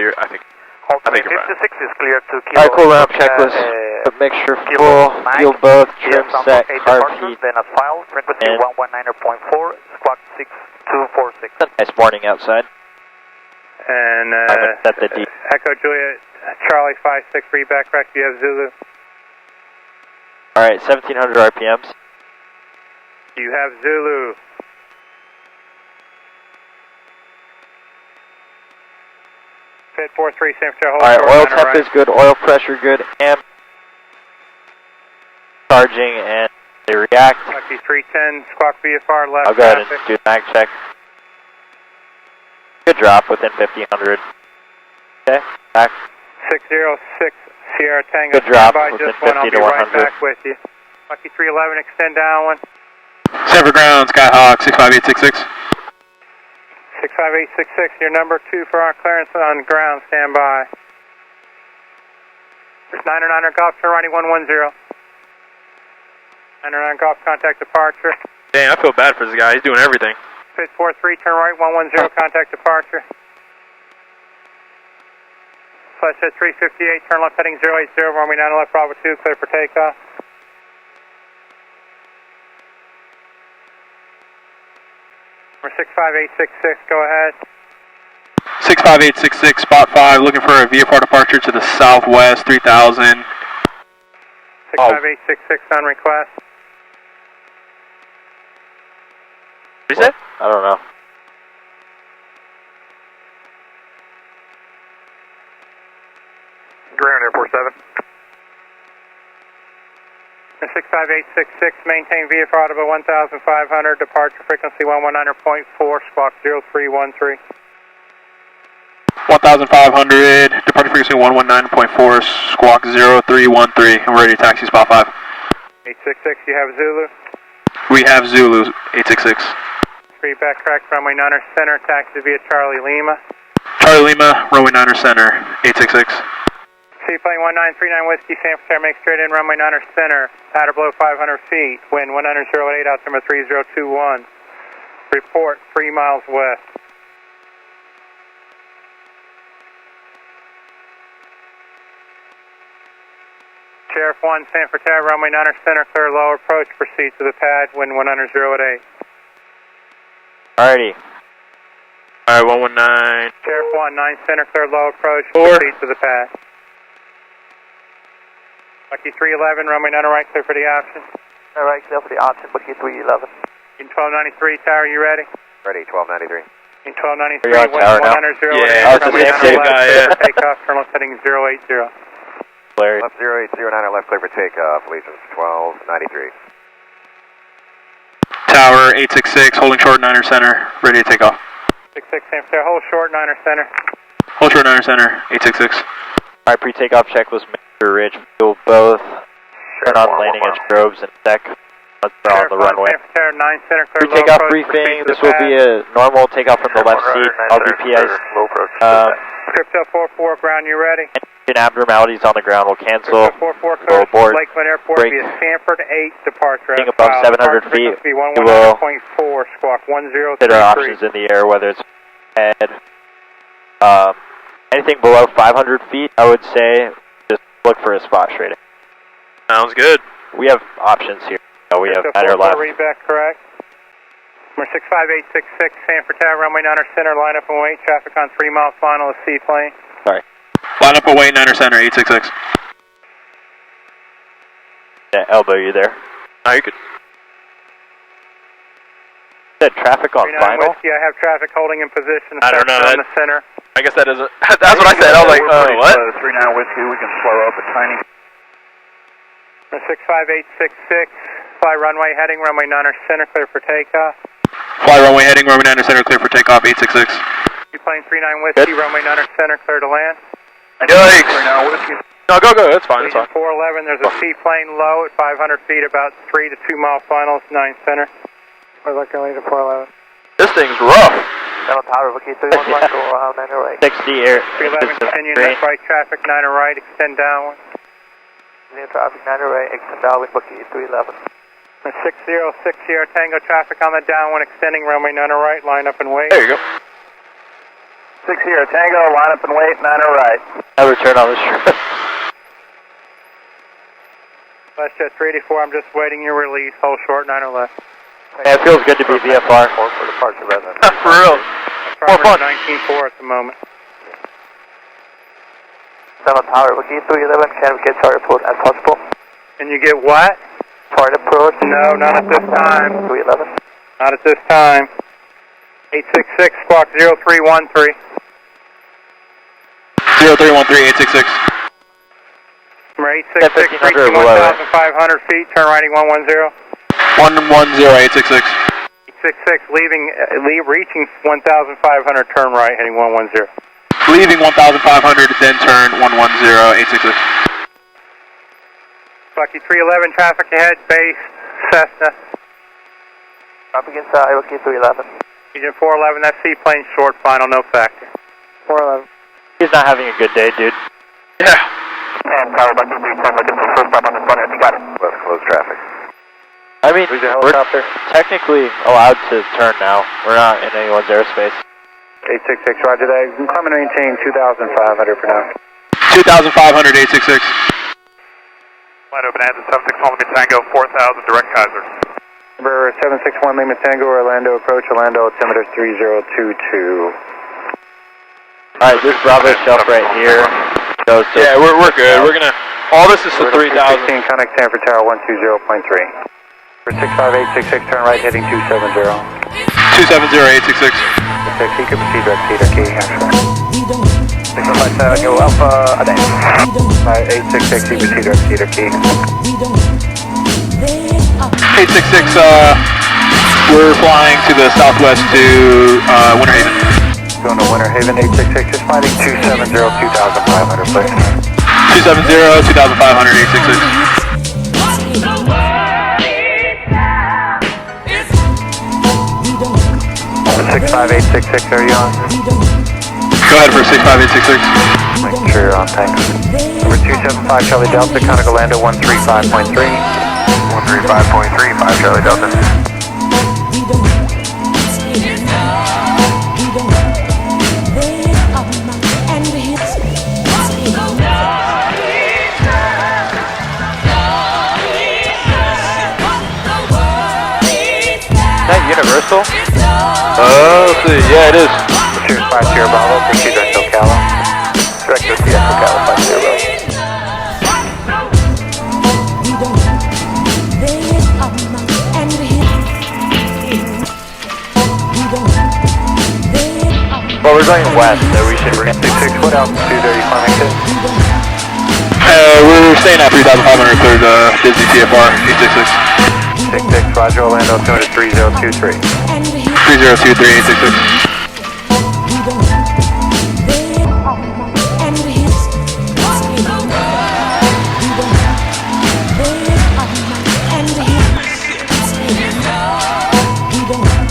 I think you're fine. 56 is clear to Kilo. Alright, cool down checklist. Mixture full, fuel both, trim set, carb heat. Then at file, frequency 119.4, squawk 6246. Nice morning outside. And set the D. Echo Juliet, Charlie 56, read back correct, you have Zulu. Alright, 1700 RPMs. You have Zulu. Fit 43, San Francisco. Alright, oil temp is good, oil pressure good, amp charging, and they react. Lucky 310, squawk VFR left. I'll go ahead and do a mag check. Good drop within 1500. Okay, back. 606 Sierra Tango. Good drop by within just 1, 50 I'll be to 100. right back with you. Lucky 311, extend downwind. Sever ground, Skyhawk 65866. 65866, your number 2 for our clearance on ground, stand by. 909 Golf, turn righty 110. 909 Golf, contact departure. Dang, I feel bad for this guy. He's doing everything. Fit 43, turn right 110, contact departure. Flash at 358, turn left heading 080, runway 9 left, Bravo 2, clear for takeoff. Number 65866, go ahead. 65866, spot 5, looking for a VFR departure to the southwest, 3000. 65866 on request. What is it? I don't know. Ground Airport 7. 65866, maintain VFR about 1,500, departure frequency 119.4, squawk 0313. 1,500, departure frequency 119.4, squawk 0313. I'm ready to taxi spot 5. 866, you have Zulu. We have Zulu 866. Street back correct, runway 9er center, taxi via Charlie Lima. Charlie Lima, runway 9er center, 866. Seaplane 1939 Whiskey, San Francisco, make straight in, runway 9er center, powder below 500 feet, wind 108, altimeter 3021. Report 3 miles west. Sheriff 1, San Francisco, runway 9er center, clear low approach, proceed to the pad, wind 108. Alrighty. Alright, 119. Sheriff 1, 9 center, clear low approach, 4. proceed to the pad. Lucky 311, runway 9 right, clear for the option. Alright, clear for the option, Lucky 311. In 1293, tower, you ready? Ready, 1293. In 1293, Are you on wind tower now? 108, Yeah, it's the runway same 9 guy, left, yeah. takeoff, turn left heading 080. Larry. Left 0809 left clear for takeoff, allegiance 1293. Tower 866, holding short 9er center, ready to take off. 66 San Francisco, hold short, 9er center. Hold short 9er center, 866. Alright, pre-takeoff checklist, Mr. Ridge, fuel both. Turn on landing edge probes and deck. Let's go on the runway. San Francisco, 9 center, clear low Pre-takeoff approach, briefing, proceed to this the will be pad. a normal takeoff from the left seat. I'll be PIs. Crypto 44, ground, you ready? Engine abnormalities on the ground will cancel. Crypto 44, Go clear, aboard. Lakeland Airport Break. via Sanford 8, departure. Being at above file. 700 Departure feet, frequency we will 119.4, squawk 1033. Consider options in the air, whether it's head. Anything below 500 feet, I would say, just look for a spot rating. Sounds good. We have options here. We have Crypto header 44, left. read back correct. Number 65866, San Francisco, runway 9er center, line up and wait, traffic on 3 mile final of seaplane. Sorry. Line up away 9er center, 866. Yeah, elbow you there. Oh, you could. Said traffic on 39 final. Whiskey, I have traffic holding in position. I don't know, on that- the center. I guess that doesn't. That's what I said. I was like, what? 39 Whiskey, we can slow up a tiny. Number 65866, fly runway heading, runway 9er center, clear for takeoff. Fly runway heading, runway 9er center, clear for takeoff, 866. Seaplane 39 Whiskey, Good. runway 9er center, clear to land. Yikes. 39 Whiskey. No, go, that's fine, that's Region fine. 411, there's a seaplane low at 500 feet, about 3 to 2 mile finals, 9 center. We're looking late at 411. This thing's rough. Down tower, Lucky 311, go around 908. 60 air. 311, continue left right traffic, 9er right, extend downwind. Near traffic 908, extend downwind, Lucky 311. 606 Sierra Tango, traffic on the downwind, extending runway 9er right, line up and wait. There you go. 60 Tango, line up and wait, 9er right. Have a turn on the strip. WestJet 384, I'm just waiting your release. Hold short, 9er left. Yeah, it feels good to be VFR. For departure resident. For real. More fun. 19.4 at the moment. 7 power, looking 311, can we get target approach as possible? And you get what? Target approach? No, not at this time. 311. Not at this time. 866, squawk 0313. 0313, 866. Number 866, reaching 1,500 feet, turn righting 110. 110, 866. 866, reaching 1,500, turn right, heading 110. Leaving 1,500, then turn 110, 866. Lucky 311, traffic ahead, base, Cessna. Up against side, Lucky 311. Region 411, that seaplane short, final, no factor. 411. He's not having a good day, dude. Yeah. And power by 237, looking for first stop on the front end, you got it. Let's close traffic. I mean, we're technically allowed to turn now. We're not in anyone's airspace. 866, roger that. I'm coming to maintain 2,500 for now. 2,500, 866. Wide open at 761 Lima Tango, 4,000 direct Kaiser. Number 761 Lima Tango, Orlando approach, Orlando altimeter 3022. Alright, this Bravo shelf right here goes to... Yeah, we're good. We're gonna... All this is for 3,000. 16, contact Sanford Tower 120.3. For 65866, turn right, heading 270. 270, 866. He could proceed direct Cedar Key, actually. 657, go Alpha, Ade. 866, he proceed direct Cedar Key. 866, we're flying to the southwest to Winter Haven. Going to Winter Haven, 866, just finding 270, 2,500, please. 270, 2,500, 866. 65866, are you on? Go ahead for 65866. Make sure you're on, thanks. Number 275, Charlie Delta, Conoco Lando 135.3. 135.3, 5 Charlie Delta. Is that Universal? Let's see. Yeah, it is. Cheers, 5 Sierra Bravo, proceed direct Ocala. Direct to CS Ocala, 5 Sierra Bravo. Well, we're going west, so we should... 866, what altitude are you climbing to? We're staying at 3,500 for the Disney TFR, 866. 66, Roger, Orlando, 3023. 3023, 866.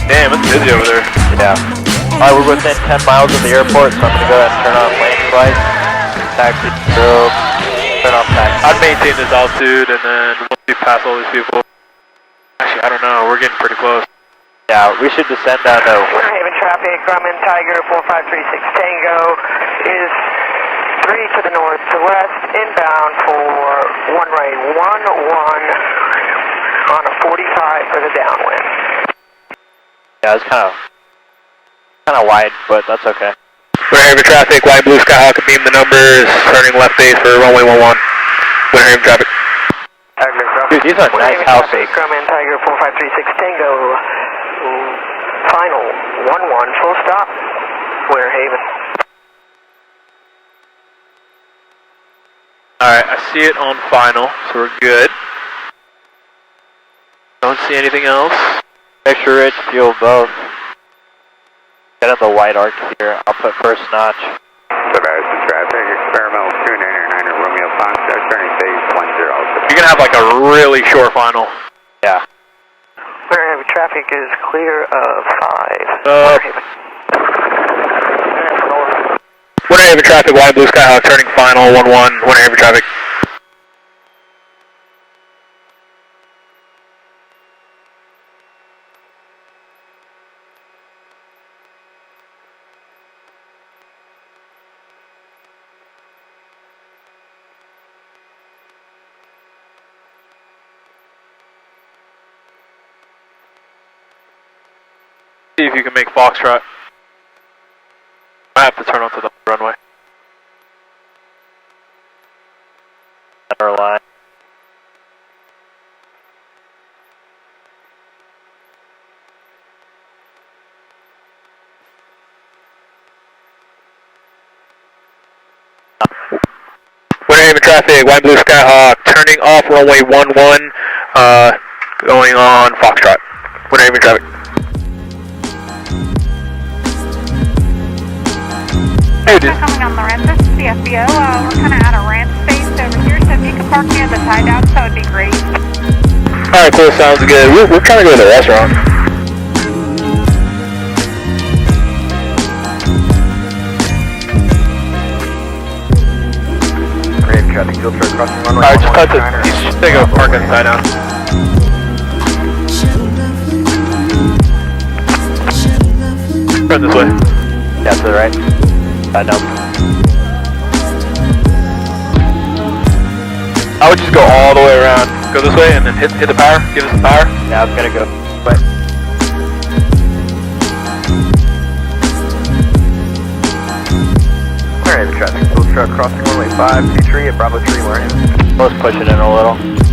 Damn, it's busy over there. Yeah. Alright, we're within 10 miles of the airport, so I'm going to go ahead and turn on landing lights, taxi, strobe, turn off taxi. I'd maintain this altitude, and then once we pass all these people... Actually, I don't know, we're getting pretty close. Yeah, we should descend down to... Winter Haven traffic, Grumman Tiger 4536 Tango is 3 to the north to west, inbound for 1 right 11 on a 45 for the downwind. Yeah, it's kind of wide, but that's okay. Winter Haven traffic, light blue Skyhawk, beam the numbers, turning left base for runway 11. Winter Haven traffic. Dude, these are nice houses. Grumman Tiger 4536 Tango, final 11 full stop, Winter Haven. Alright, I see it on final, so we're good. Don't see anything else. Extra rich, fuel both. Get on the white arc here. I'll put first notch. Surveillance to traffic, experimental 299er Romeo Foxtrot, turning phase 10. You're gonna have like a really short final. Yeah. Winter Haven traffic is clear of 5. Winter Haven traffic, wide blue Skyhawk, turning final 11. Winter Haven traffic. See if you can make Foxtrot. I have to turn onto the runway. Center line. Winter Haven traffic, White Blue Skyhawk, turning off runway 11, going on Foxtrot. Winter Haven traffic. Hey, dude. Coming on the ramp, this is the FBO. We're kind of out of ramp space over here, so if you could park near the tie down, that would be great. Alright, cool, sounds good. We're trying to go to the restaurant. Grave traffic, field truck crossing runway. Alright, just cut to, you should take a park inside now. Turn this way. Yeah, to the right. No. I would just go all the way around. Go this way and then hit the power. Give us the power. Yeah, I was gonna go. But Alright, traffic, field truck crossing runway 523 at Bravo 3, Warren. let's push it in a little.